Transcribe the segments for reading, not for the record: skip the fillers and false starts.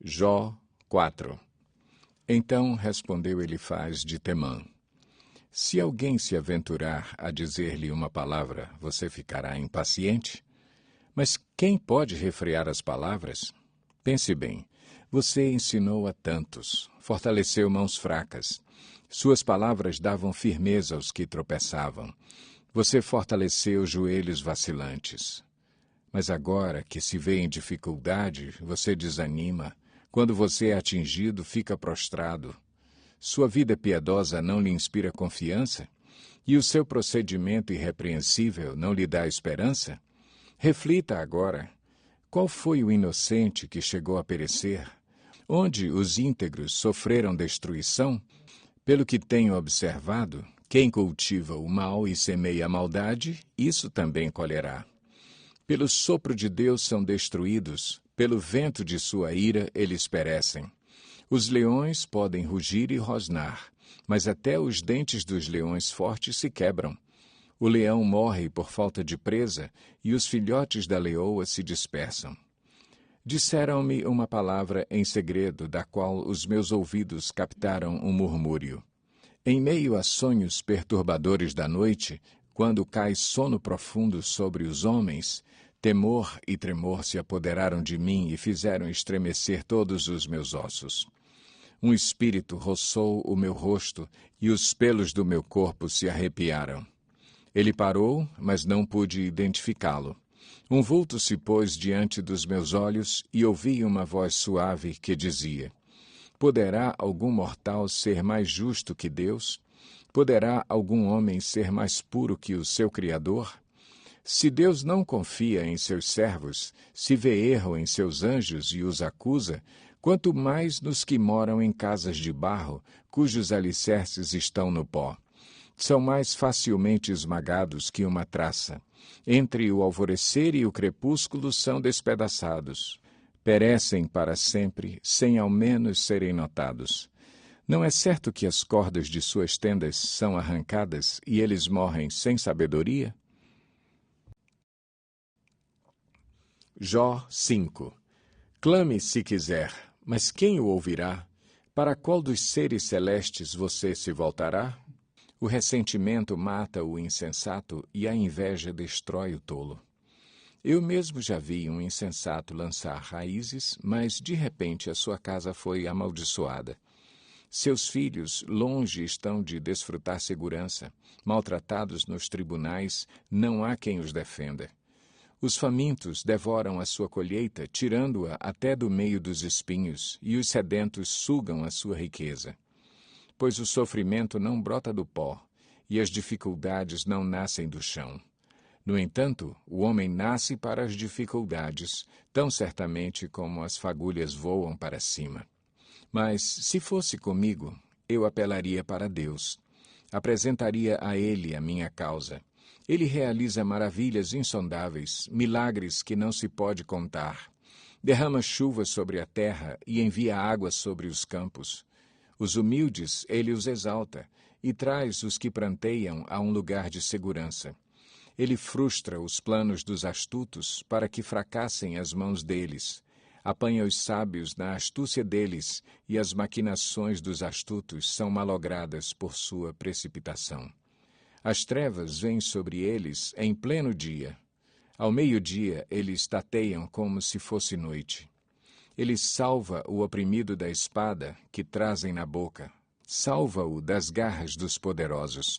Jó 4. Então respondeu Elifaz de Temã: Se alguém se aventurar a dizer-lhe uma palavra, você ficará impaciente? Mas quem pode refrear as palavras? Pense bem, você ensinou a tantos, fortaleceu mãos fracas. Suas palavras davam firmeza aos que tropeçavam. Você fortaleceu joelhos vacilantes. Mas agora que se vê em dificuldade, você desanima. Quando você é atingido, fica prostrado. Sua vida piedosa não lhe inspira confiança? E o seu procedimento irrepreensível não lhe dá esperança? Reflita agora. Qual foi o inocente que chegou a perecer? Onde os íntegros sofreram destruição? Pelo que tenho observado, quem cultiva o mal e semeia a maldade, isso também colherá. Pelo sopro de Deus são destruídos, pelo vento de sua ira eles perecem. Os leões podem rugir e rosnar, mas até os dentes dos leões fortes se quebram. O leão morre por falta de presa, e os filhotes da leoa se dispersam. Disseram-me uma palavra em segredo, da qual os meus ouvidos captaram um murmúrio. Em meio a sonhos perturbadores da noite, quando cai sono profundo sobre os homens, temor e tremor se apoderaram de mim e fizeram estremecer todos os meus ossos. Um espírito roçou o meu rosto e os pelos do meu corpo se arrepiaram. Ele parou, mas não pude identificá-lo. Um vulto se pôs diante dos meus olhos e ouvi uma voz suave que dizia: Poderá algum mortal ser mais justo que Deus? Poderá algum homem ser mais puro que o seu Criador? Se Deus não confia em seus servos, se vê erro em seus anjos e os acusa, quanto mais nos que moram em casas de barro, cujos alicerces estão no pó. São mais facilmente esmagados que uma traça. Entre o alvorecer e o crepúsculo são despedaçados. Perecem para sempre, sem ao menos serem notados. Não é certo que as cordas de suas tendas são arrancadas e eles morrem sem sabedoria? Jó 5. Clame se quiser, mas quem o ouvirá? Para qual dos seres celestes você se voltará? O ressentimento mata o insensato e a inveja destrói o tolo. Eu mesmo já vi um insensato lançar raízes, mas de repente a sua casa foi amaldiçoada. Seus filhos longe estão de desfrutar segurança. Maltratados nos tribunais, não há quem os defenda. Os famintos devoram a sua colheita, tirando-a até do meio dos espinhos, e os sedentos sugam a sua riqueza. Pois o sofrimento não brota do pó, e as dificuldades não nascem do chão. No entanto, o homem nasce para as dificuldades, tão certamente como as fagulhas voam para cima. Mas, se fosse comigo, eu apelaria para Deus. Apresentaria a Ele a minha causa. Ele realiza maravilhas insondáveis, milagres que não se pode contar. Derrama chuva sobre a terra e envia água sobre os campos. Os humildes ele os exalta e traz os que pranteiam a um lugar de segurança. Ele frustra os planos dos astutos para que fracassem as mãos deles. Apanha os sábios na astúcia deles, e as maquinações dos astutos são malogradas por sua precipitação. As trevas vêm sobre eles em pleno dia. Ao meio-dia eles tateiam como se fosse noite. Ele salva o oprimido da espada que trazem na boca. Salva-o das garras dos poderosos.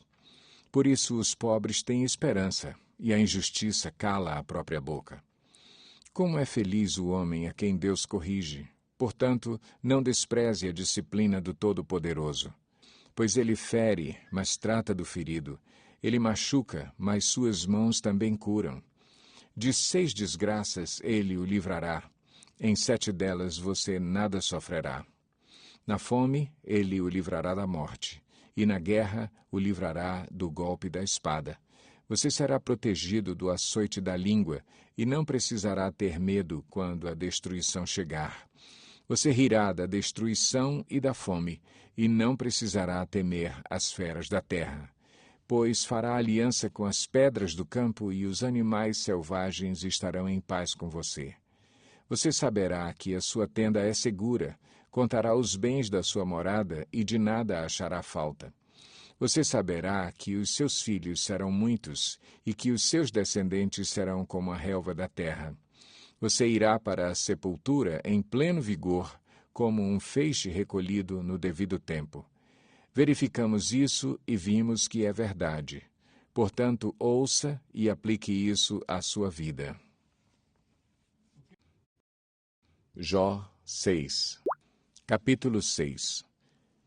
Por isso os pobres têm esperança, e a injustiça cala a própria boca. Como é feliz o homem a quem Deus corrige. Portanto, não despreze a disciplina do Todo-Poderoso. Pois ele fere, mas trata do ferido. Ele machuca, mas suas mãos também curam. De 6 desgraças ele o livrará. Em 7 delas você nada sofrerá. Na fome, ele o livrará da morte. E na guerra, o livrará do golpe da espada. Você será protegido do açoite da língua e não precisará ter medo quando a destruição chegar. Você rirá da destruição e da fome, e não precisará temer as feras da terra, pois fará aliança com as pedras do campo e os animais selvagens estarão em paz com você. Você saberá que a sua tenda é segura, contará os bens da sua morada e de nada achará falta. Você saberá que os seus filhos serão muitos e que os seus descendentes serão como a relva da terra. Você irá para a sepultura em pleno vigor, como um feixe recolhido no devido tempo. Verificamos isso e vimos que é verdade. Portanto, ouça e aplique isso à sua vida. Jó 6. Capítulo 6.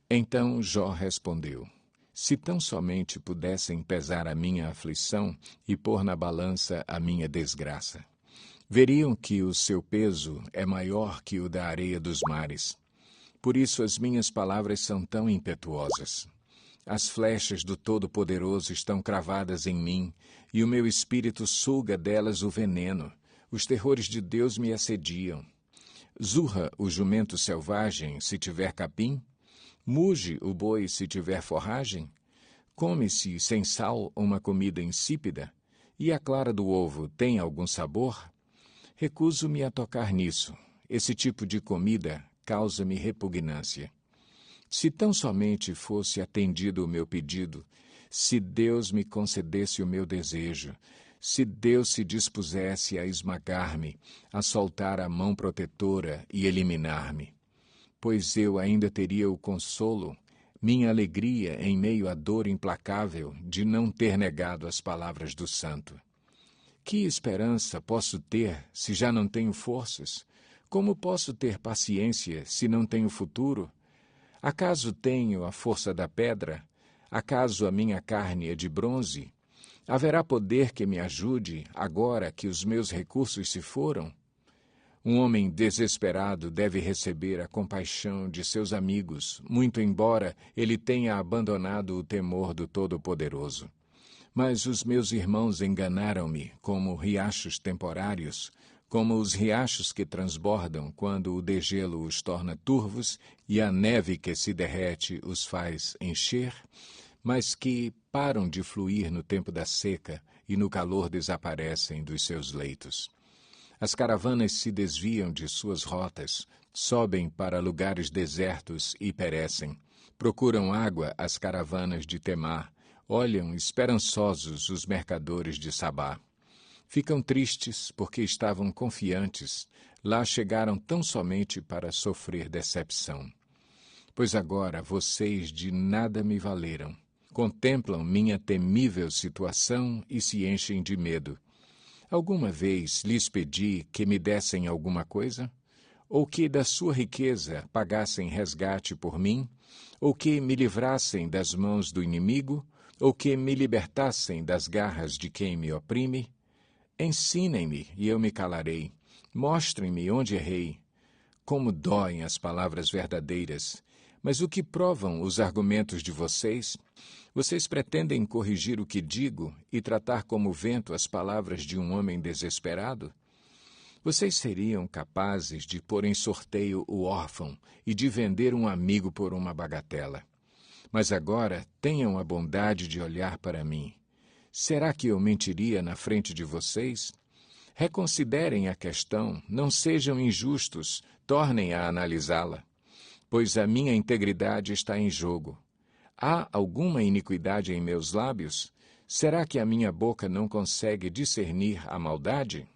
Então Jó respondeu: Se tão somente pudessem pesar a minha aflição e pôr na balança a minha desgraça, veriam que o seu peso é maior que o da areia dos mares. Por isso as minhas palavras são tão impetuosas. As flechas do Todo-Poderoso estão cravadas em mim, e o meu espírito suga delas o veneno. Os terrores de Deus me assediam. Zurra o jumento selvagem, se tiver capim? Muge o boi, se tiver forragem? Come-se sem sal uma comida insípida? E a clara do ovo tem algum sabor? Recuso-me a tocar nisso. Esse tipo de comida causa-me repugnância. Se tão somente fosse atendido o meu pedido, se Deus me concedesse o meu desejo, se Deus se dispusesse a esmagar-me, a soltar a mão protetora e eliminar-me, pois eu ainda teria o consolo, minha alegria em meio à dor implacável de não ter negado as palavras do santo. Que esperança posso ter se já não tenho forças? Como posso ter paciência se não tenho futuro? Acaso tenho a força da pedra? Acaso a minha carne é de bronze? Haverá poder que me ajude agora que os meus recursos se foram? Um homem desesperado deve receber a compaixão de seus amigos, muito embora ele tenha abandonado o temor do Todo-Poderoso. Mas os meus irmãos enganaram-me como riachos temporários, como os riachos que transbordam quando o degelo os torna turvos e a neve que se derrete os faz encher, mas que param de fluir no tempo da seca e no calor desaparecem dos seus leitos. As caravanas se desviam de suas rotas, sobem para lugares desertos e perecem. Procuram água as caravanas de Temar, olham esperançosos os mercadores de Sabá. Ficam tristes porque estavam confiantes, lá chegaram tão somente para sofrer decepção. Pois agora vocês de nada me valeram. Contemplam minha temível situação e se enchem de medo. Alguma vez lhes pedi que me dessem alguma coisa? Ou que da sua riqueza pagassem resgate por mim? Ou que me livrassem das mãos do inimigo? Ou que me libertassem das garras de quem me oprime? Ensinem-me e eu me calarei. Mostrem-me onde errei. Como doem as palavras verdadeiras. Mas o que provam os argumentos de vocês? Vocês pretendem corrigir o que digo e tratar como vento as palavras de um homem desesperado? Vocês seriam capazes de pôr em sorteio o órfão e de vender um amigo por uma bagatela. Mas agora tenham a bondade de olhar para mim. Será que eu mentiria na frente de vocês? Reconsiderem a questão, não sejam injustos, tornem a analisá-la. Pois a minha integridade está em jogo. Há alguma iniquidade em meus lábios? Será que a minha boca não consegue discernir a maldade?